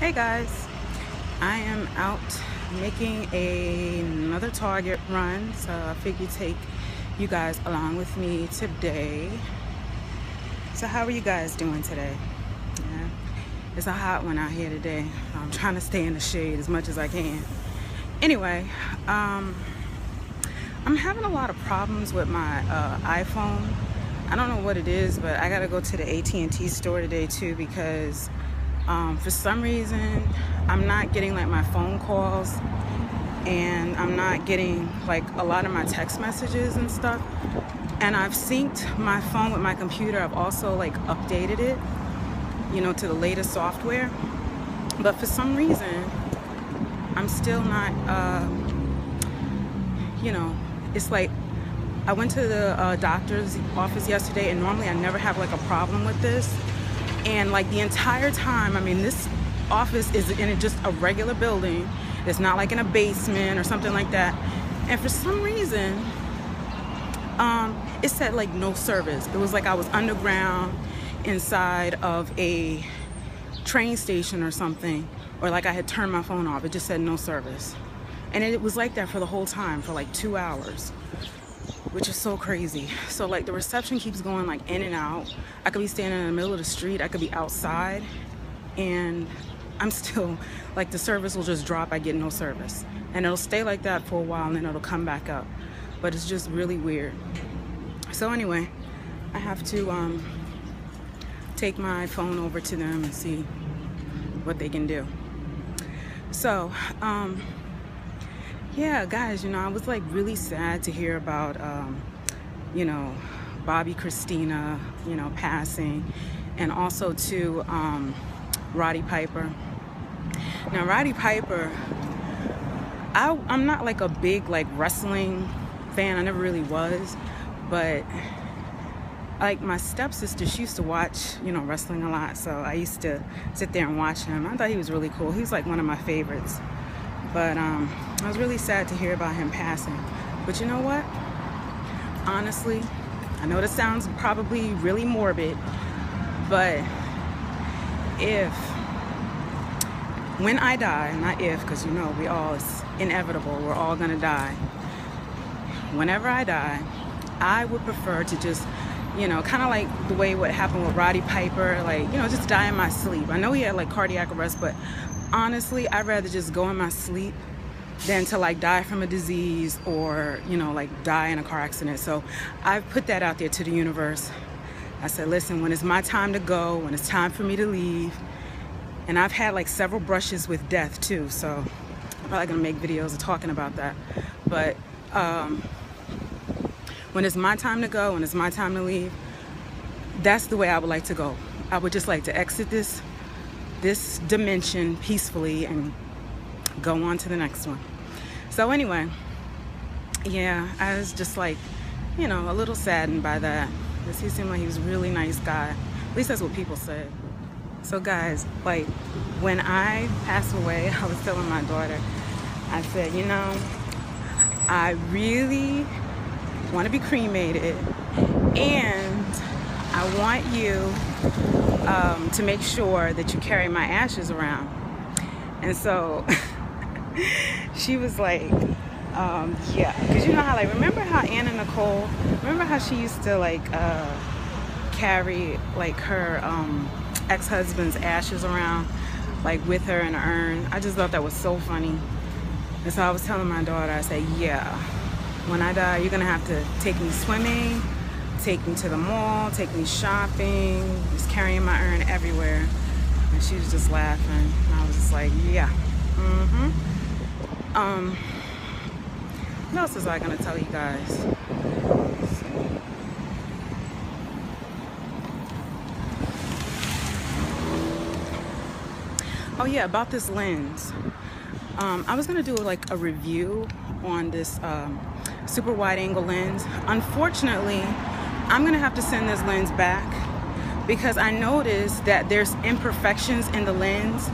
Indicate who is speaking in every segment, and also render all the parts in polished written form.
Speaker 1: Hey guys, I am out making another Target run, so I figured take you guys along with me today. So how are you guys doing today? Yeah, it's a hot one out here today. I'm trying to stay in the shade as much as I can. Anyway, I'm having a lot of problems with my iPhone. I don't know what it is, but I gotta go to the AT&T store today too because for some reason I'm not getting like my phone calls and I'm not getting like a lot of my text messages and stuff, and I've synced my phone with my computer. I've also like updated it, you know, to the latest software, but for some reason I'm still not you know, it's like I went to the doctor's office yesterday, and normally I never have like a problem with this. And like the entire time, I mean, this office is in just a regular building. It's not like in a basement or something like that. And for some reason, it said like no service. It was like I was underground inside of a train station or something, or like I had turned my phone off. It just said no service. And it was like that for the whole time, for like 2 hours. Which is so crazy. So like the reception keeps going like in and out. I could be standing in the middle of the street, I could be outside, and I'm still like, the service will just drop. I get no service, and it'll stay like that for a while, and then it'll come back up. But it's just really weird. So anyway, I have to take my phone over to them and see what they can do. So yeah, guys, you know, I was like really sad to hear about, you know, Bobby Christina, you know, passing, and also to Roddy Piper. Now, Roddy Piper, I'm not like a big like wrestling fan. I never really was, but like my stepsister, she used to watch, you know, wrestling a lot, so I used to sit there and watch him. I thought he was really cool. He was like one of my favorites. But I was really sad to hear about him passing. But you know what? Honestly, I know this sounds probably really morbid, but when I die, not if, because you know it's inevitable, we're all gonna die. Whenever I die, I would prefer to just, you know, kind of like the way what happened with Roddy Piper, like, you know, just die in my sleep. I know he had like cardiac arrest, but honestly, I'd rather just go in my sleep than to like die from a disease or, you know, like die in a car accident. So I've put that out there to the universe. I said, listen, when it's my time to go, when it's time for me to leave, and I've had like several brushes with death too, so I'm probably gonna make videos of talking about that. But when it's my time to go, when it's my time to leave, that's the way I would like to go. I would just like to exit this dimension peacefully and go on to the next one. So anyway, yeah, I was just like, you know, a little saddened by that, because he seemed like he was a really nice guy. At least that's what people said. So guys, like when I pass away, I was telling my daughter, I said, you know, I really want to be cremated, and I want you to make sure that you carry my ashes around. And so she was like, yeah, because you know how, like, remember how Anna Nicole, remember how she used to like carry like her ex-husband's ashes around, like with her in an urn? I just thought that was so funny. And so I was telling my daughter, I said, yeah, when I die, you're gonna have to take me swimming, take me to the mall, take me shopping, just carrying my urn everywhere. And she was just laughing. And I was just like, yeah. What else was I gonna tell you guys? Oh yeah, about this lens. I was gonna do like a review on this super wide angle lens. Unfortunately, I'm gonna have to send this lens back because I noticed that there's imperfections in the lens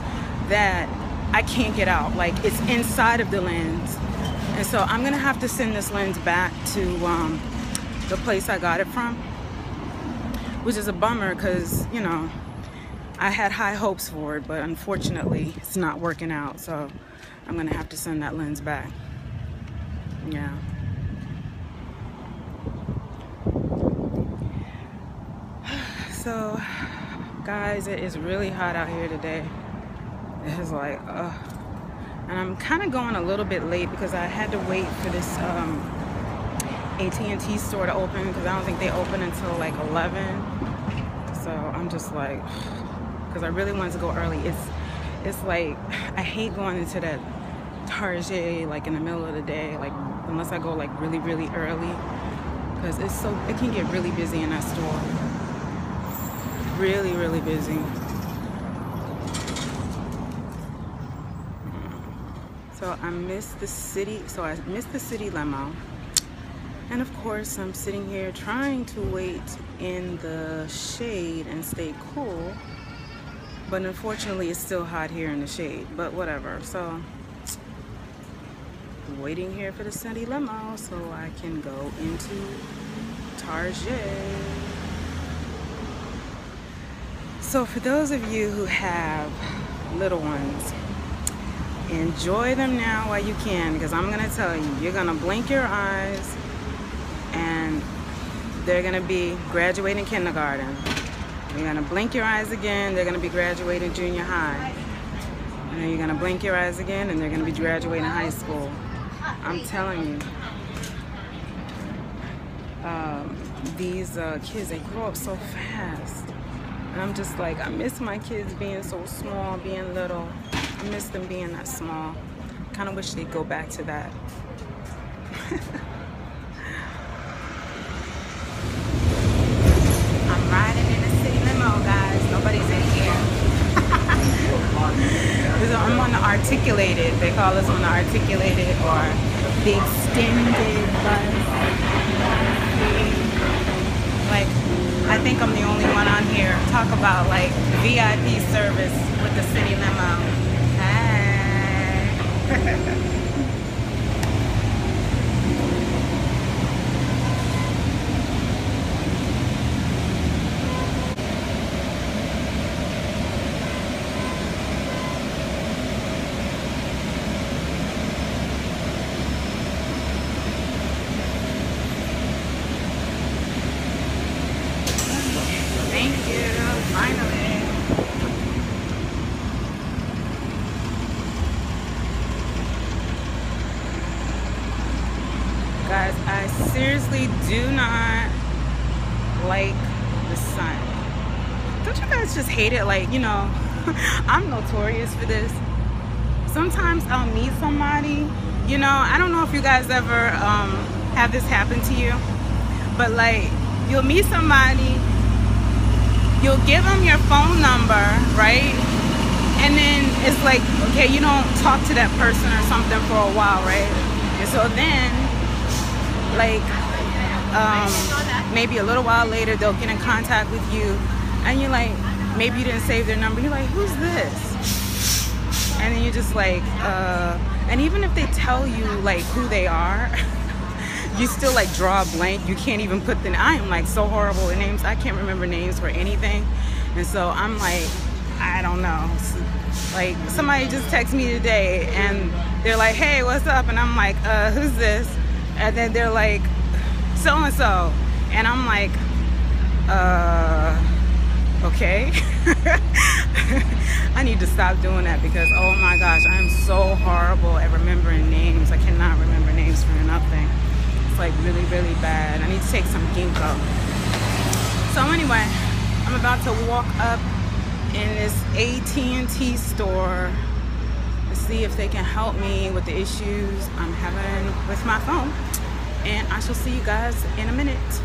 Speaker 1: that I can't get out. Like, it's inside of the lens. And so I'm gonna have to send this lens back to the place I got it from, which is a bummer because, you know, I had high hopes for it, but unfortunately it's not working out, so I'm gonna have to send that lens back. Yeah. So guys, it is really hot out here today. It is like and I'm kind of going a little bit late because I had to wait for this AT&T store to open, because I don't think they open until like 11. So I'm just like, because I really wanted to go early. It's like, I hate going into that Target like in the middle of the day, like unless I go like really early, because it can get really busy in that store. Really busy. So I missed the city limo. And of course, I'm sitting here trying to wait in the shade and stay cool. But unfortunately, it's still hot here in the shade, but whatever. So, waiting here for the city limo so I can go into Target. So for those of you who have little ones, enjoy them now while you can, because I'm gonna tell you, you're gonna blink your eyes and they're gonna be graduating kindergarten. You're gonna blink your eyes again, they're gonna be graduating junior high. And then you're gonna blink your eyes again and they're gonna be graduating high school. I'm telling you. These kids, they grow up so fast. And I'm just like, I miss my kids being so small, being little. I miss them being that small. Kind of wish they'd go back to that. I'm riding in a city limo, guys. Nobody's in here. I'm on the articulated. They call us on the articulated, or the extended bus. Like, I think I'm the only one on here. Talk about like VIP service with the city limo. Hey. Thank you, finally. Guys, I seriously do not like the sun. Don't you guys just hate it? Like, you know, I'm notorious for this. Sometimes I'll meet somebody, you know, I don't know if you guys ever have this happen to you, but like, you'll meet somebody, you'll give them your phone number, right? And then it's like, okay, you don't talk to that person or something for a while, right? And so then, like, maybe a little while later, they'll get in contact with you, and you're like, maybe you didn't save their number. You're like, who's this? And then you're just like, and even if they tell you like who they are, you still like draw a blank. You can't even put the, I am like so horrible with names. I can't remember names for anything. And so I'm like, I don't know. Like, somebody just texted me today and they're like, hey, what's up? And I'm like, who's this? And then they're like, so-and-so. And I'm like, okay. I need to stop doing that, because oh my gosh, I'm so horrible at remembering names. I cannot remember names for nothing. It's like really bad. I need to take some ginkgo. So anyway, I'm about to walk up in this AT&T store to see if they can help me with the issues I'm having with my phone, and I shall see you guys in a minute.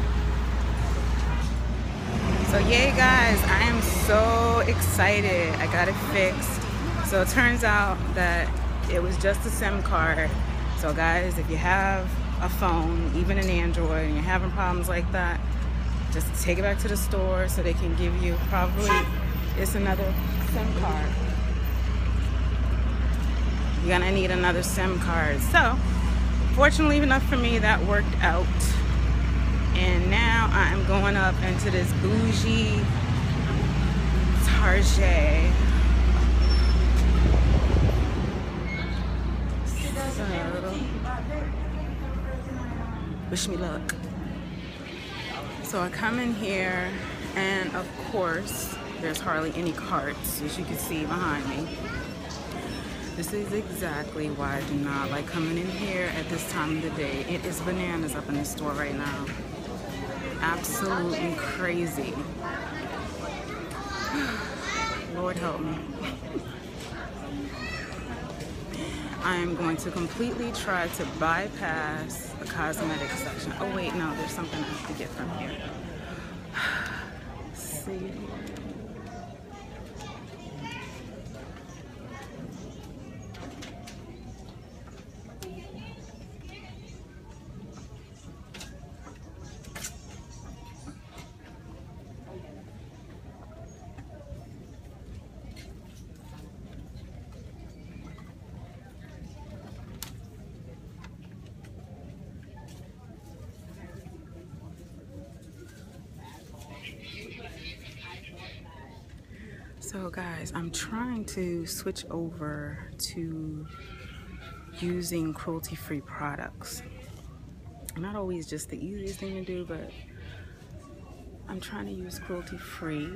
Speaker 1: So yay guys, I am so excited. I got it fixed. So it turns out that it was just a SIM card. So guys, if you have a phone, even an Android, and you're having problems like that, just take it back to the store so they can give you, probably it's another SIM card. You're gonna need another SIM card. So fortunately enough for me, that worked out. And now I'm going up into this bougie Target. So, wish me luck. So I come in here, and of course, there's hardly any carts, as you can see behind me. This is exactly why I do not like coming in here at this time of the day. It is bananas up in the store right now. Absolutely crazy. Lord help me. I am going to completely try to bypass the cosmetic section. Oh wait, no, there's something I have to get from here. See. So guys, I'm trying to switch over to using cruelty-free products. Not always just the easiest thing to do, but I'm trying to use cruelty-free.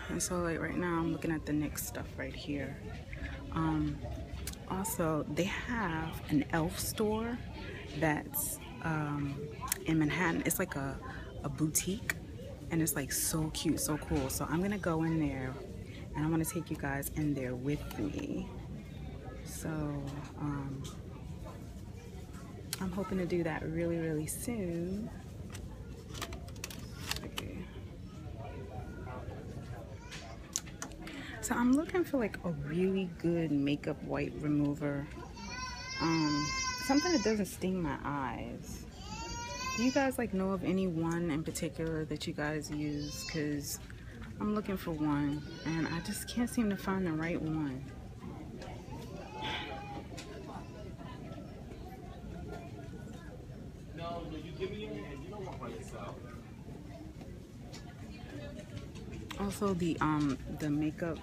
Speaker 1: And so like right now I'm looking at the NYX stuff right here. Also, they have an e.l.f. store that's in Manhattan. It's like a boutique, and it's like so cute, so cool. So I'm gonna go in there, and I want to take you guys in there with me. So I'm hoping to do that really, really soon. Okay. So I'm looking for like a really good makeup white remover. Something that doesn't sting my eyes. Do you guys like know of any one in particular that you guys use? Because I'm looking for one, and I just can't seem to find the right one.
Speaker 2: No, you give me your hand. You don't want by yourself.
Speaker 1: Also, the makeup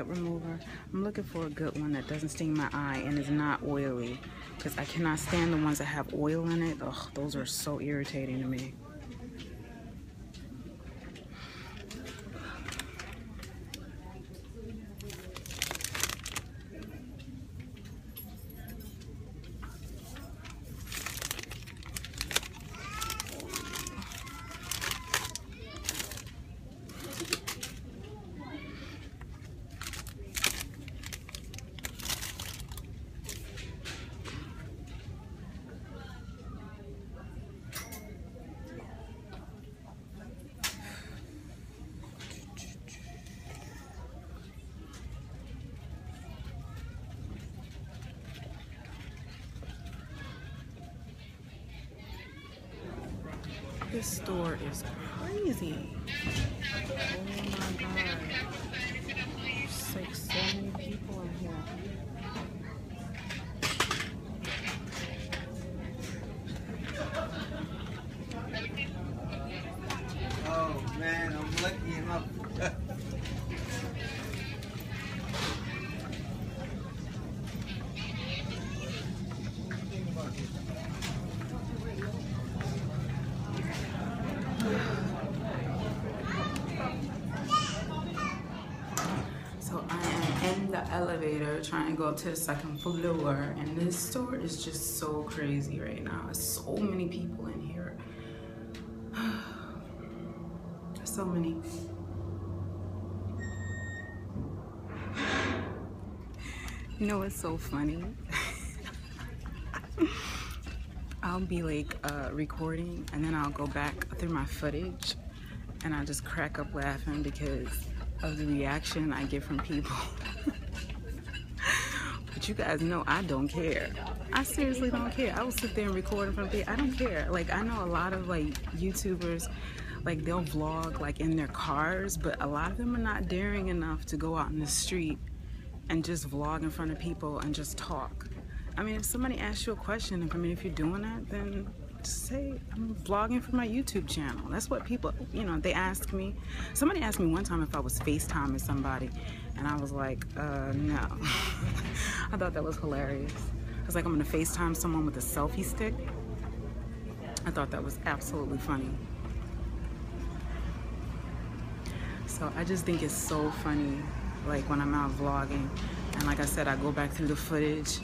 Speaker 1: remover. I'm looking for a good one that doesn't sting my eye and is not oily, because I cannot stand the ones that have oil in it. Ugh, those are so irritating to me. This store is crazy. Oh my god. There's like so many people in here.
Speaker 2: Oh man, I'm lucky enough.
Speaker 1: So I am in the elevator trying to go up to the second floor, and this store is just so crazy right now. There's so many people in here. So many. You know what's so funny? I'll be like recording, and then I'll go back through my footage, and I just crack up laughing because of the reaction I get from people. But you guys know I don't care. I seriously don't care. I will sit there and record in front of people. I don't care. Like, I know a lot of like YouTubers, like they'll vlog like in their cars, but a lot of them are not daring enough to go out in the street and just vlog in front of people and just talk. I mean, if somebody asks you a question, if you're doing that, then Just say I'm vlogging for my YouTube channel. That's what people, you know, they ask me. Somebody asked me one time if I was FaceTiming somebody, and I was like, no. I thought that was hilarious. I was like, I'm gonna FaceTime someone with a selfie stick. I thought that was absolutely funny. So I just think it's so funny, like when I'm out vlogging, and like I said, I go back through the footage,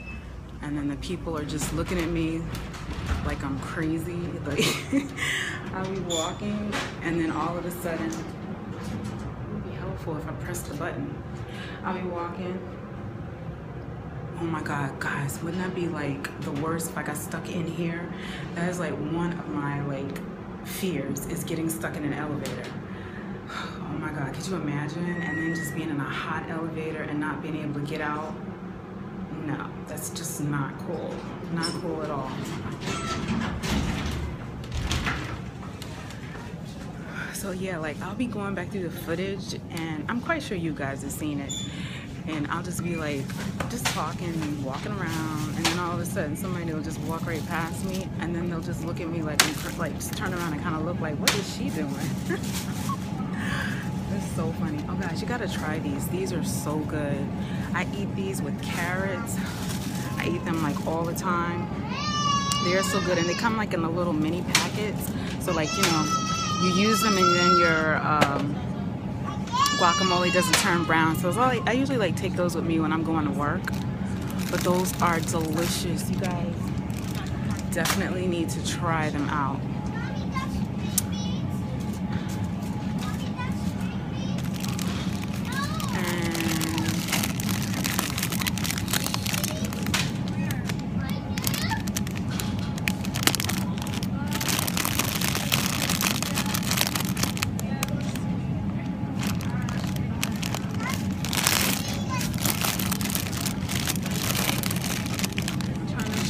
Speaker 1: and then the people are just looking at me like I'm crazy. Like I'll be walking, and then all of a sudden, it would be helpful if I press the button. I'll be walking. Oh my God, guys, wouldn't that be like the worst if I got stuck in here? That is like one of my like fears, is getting stuck in an elevator. Oh my God, could you imagine? And then just being in a hot elevator and not being able to get out. No, that's just not cool. Not cool at all. So yeah, like I'll be going back through the footage, and I'm quite sure you guys have seen it. And I'll just be like, just talking and walking around, and then all of a sudden somebody will just walk right past me, and then they'll just look at me like just turn around and kind of look like, what is she doing? It's so funny. Oh guys, you gotta try these. These are so good. I eat these with carrots. I eat them like all the time. They're so good, and they come like in the little mini packets. So like, you know, you use them and then your guacamole doesn't turn brown. So I usually like take those with me when I'm going to work. But those are delicious. You guys definitely need to try them out.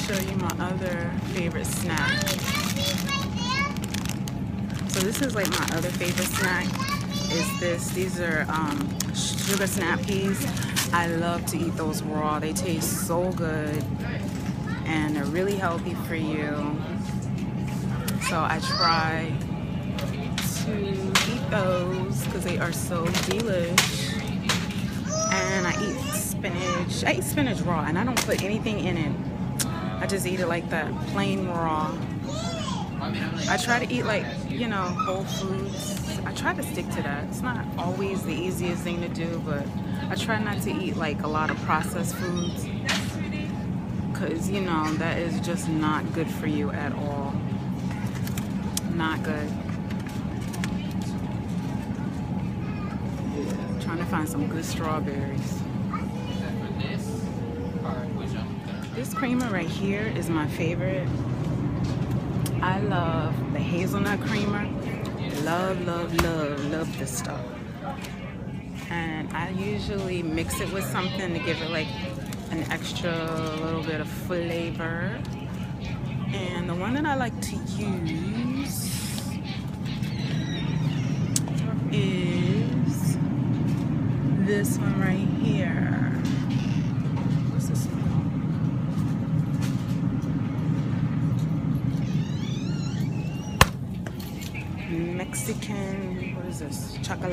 Speaker 1: Show you my other favorite snack. So this is like my other favorite snack is this. These are sugar snap peas. I love to eat those raw. They taste so good and they're really healthy for you. So I try to eat those because they are so delish. And I eat spinach. I eat spinach raw, and I don't put anything in it. I just eat it like that, plain raw. I try to eat like, you know, whole foods. I try to stick to that. It's not always the easiest thing to do, but I try not to eat like a lot of processed foods, because, you know, that is just not good for you at all. Not good. I'm trying to find some good strawberries. This creamer right here is my favorite. I love the hazelnut creamer. Love, love, love, love this stuff. And I usually mix it with something to give it like an extra little bit of flavor. And the one that I like to use is this one right here. What's this one called? Mexican, what is this? Chocolate.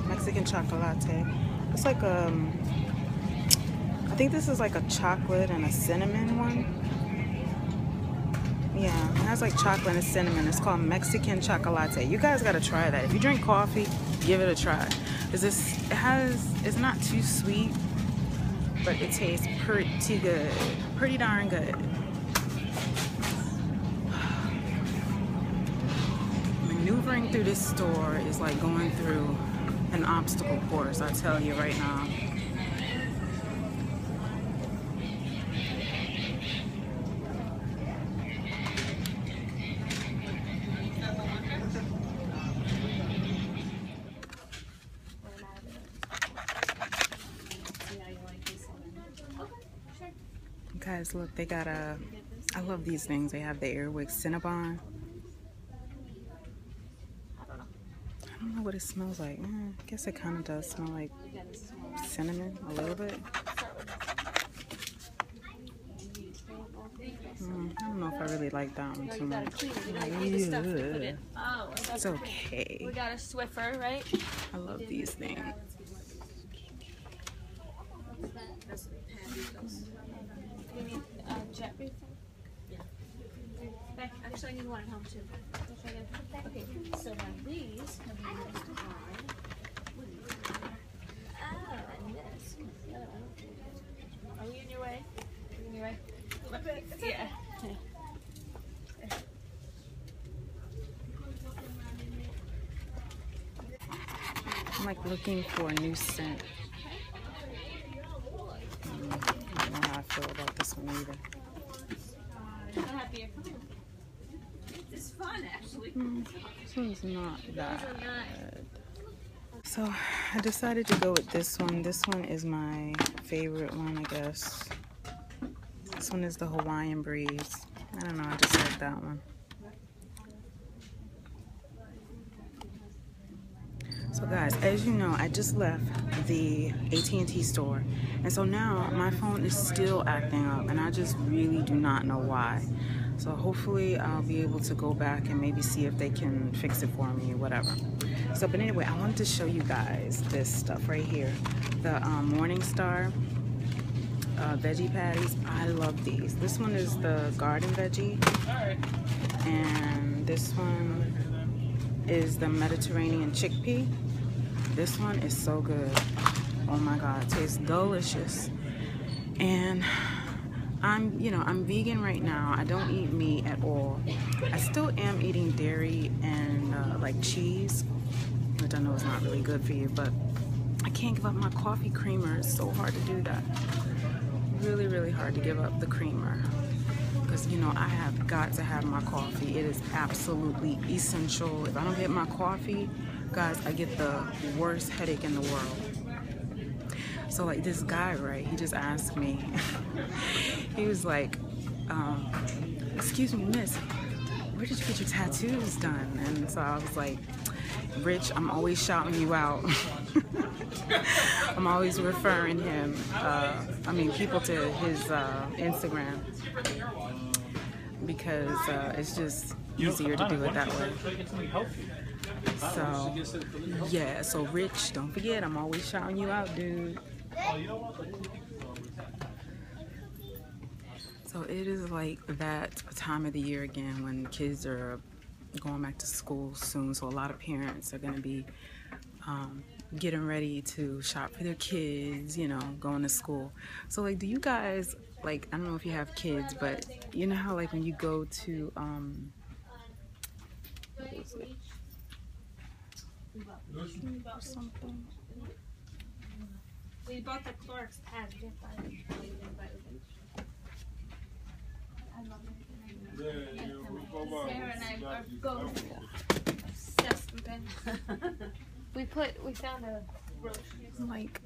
Speaker 1: Mexican chocolate. It's like I think this is like a chocolate and a cinnamon one. Yeah, it has like chocolate and cinnamon. It's called Mexican chocolate. You guys gotta try that. If you drink coffee, give it a try. It's not too sweet, but it tastes pretty good. Pretty darn good. Maneuvering through this store is like going through an obstacle course, I tell you right now. Guys, look, they got I love these things. They have the Airwick Cinnabon. I don't know what it smells like. I guess it kind of does smell like cinnamon a little bit. I don't know if I really like that one too much. It's okay.
Speaker 3: We got a Swiffer, right?
Speaker 1: I love these things.
Speaker 3: You need jet refill? Yeah. Actually, I need one at home too. Okay, so now these can be used to hide. And this. Are we in your way? Are we in your way? Yeah.
Speaker 1: I'm like looking for a new scent. I don't know how I feel about this one either.
Speaker 3: I'm happy. It's fun actually.
Speaker 1: This one's not that good. So I decided to go with this one. This one is my favorite one, I guess. This one is the Hawaiian Breeze. I don't know, I just like that one. So guys, as you know, I just left the AT&T store, and so now my phone is still acting up, and I just really do not know why. So hopefully I'll be able to go back and maybe see if they can fix it for me or whatever. So, but anyway, I wanted to show you guys this stuff right here. The Morningstar veggie patties. I love these. This one is the garden veggie, and this one is the Mediterranean chickpea. This one is so good. Oh my God, it tastes delicious. And I'm vegan right now. I don't eat meat at all. I still am eating dairy and like cheese, which I know is not really good for you, but I can't give up my coffee creamer. It's so hard to do that. Really, really hard to give up the creamer. Because, you know, I have got to have my coffee. It is absolutely essential. If I don't get my coffee, guys, I get the worst headache in the world. So, like, this guy, right, he just asked me, he was like, excuse me, miss, where did you get your tattoos done? And so I was like, Rich, I'm always shouting you out. I'm always referring him, people to his Instagram, because it's just easier to do it that way. So, yeah, so Rich, don't forget, I'm always shouting you out, dude. So it is like that time of the year again when kids are going back to school soon. So a lot of parents are going to be getting ready to shop for their kids, you know, going to school. So like, do you guys, like, I don't know if you have kids, but you know how like when you go to, what is it? Something.
Speaker 3: We bought the Clark's pad. Sarah and I are both obsessed with it. We found a brooch.
Speaker 1: I'm like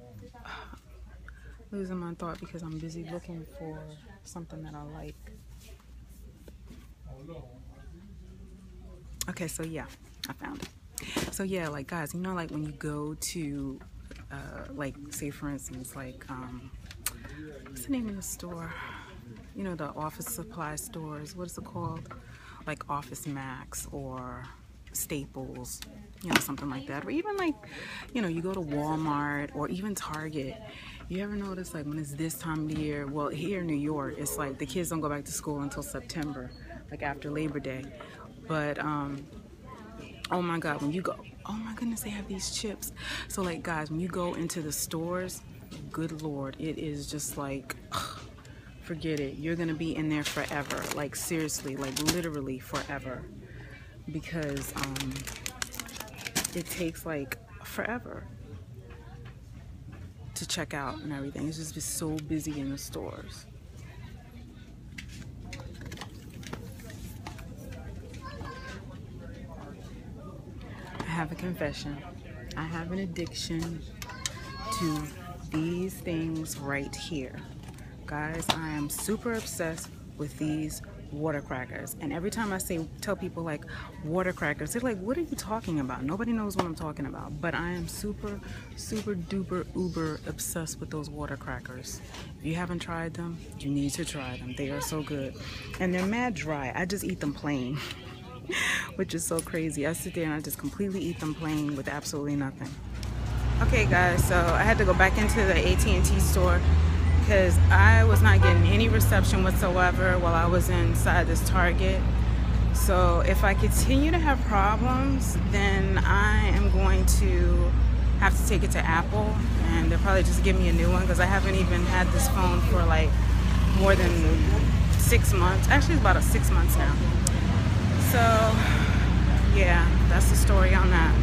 Speaker 1: losing my thought because I'm busy looking for something that I like. Okay, so yeah, I found it. So yeah, like guys, you know, like when you go to like, say for instance, like what's the name of the store? You know, the office supply stores. What is it called? Like Office Max or Staples, you know, something like that. Or even like, you know, you go to Walmart or even Target. You ever notice like when it's this time of the year, well, here in New York, it's like the kids don't go back to school until September, like after Labor Day. But oh my God, when you go, oh my goodness, they have these chips. So like guys, when you go into the stores, good Lord, it is just like, forget it. You're gonna be in there forever. Like seriously, like literally forever. Because it takes like forever to check out and everything. It's just so busy in the stores. I have a confession. I have an addiction to these things right here. Guys, I am super obsessed with these water crackers. And every time I tell people like water crackers, they're like, what are you talking about? Nobody knows what I'm talking about. But I am super duper uber obsessed with those water crackers. If you haven't tried them, you need to try them. They are so good. And they're mad dry. I just eat them plain. Which is so crazy. I sit there and I just completely eat them plain with absolutely nothing. Okay guys, so I had to go back into the AT&T store because I was not getting any reception whatsoever while I was inside this Target. So if I continue to have problems, then I am going to have to take it to Apple, and they'll probably just give me a new one because I haven't even had this phone for like more than 6 months. Actually, it's about 6 months now. So yeah, that's the story on that.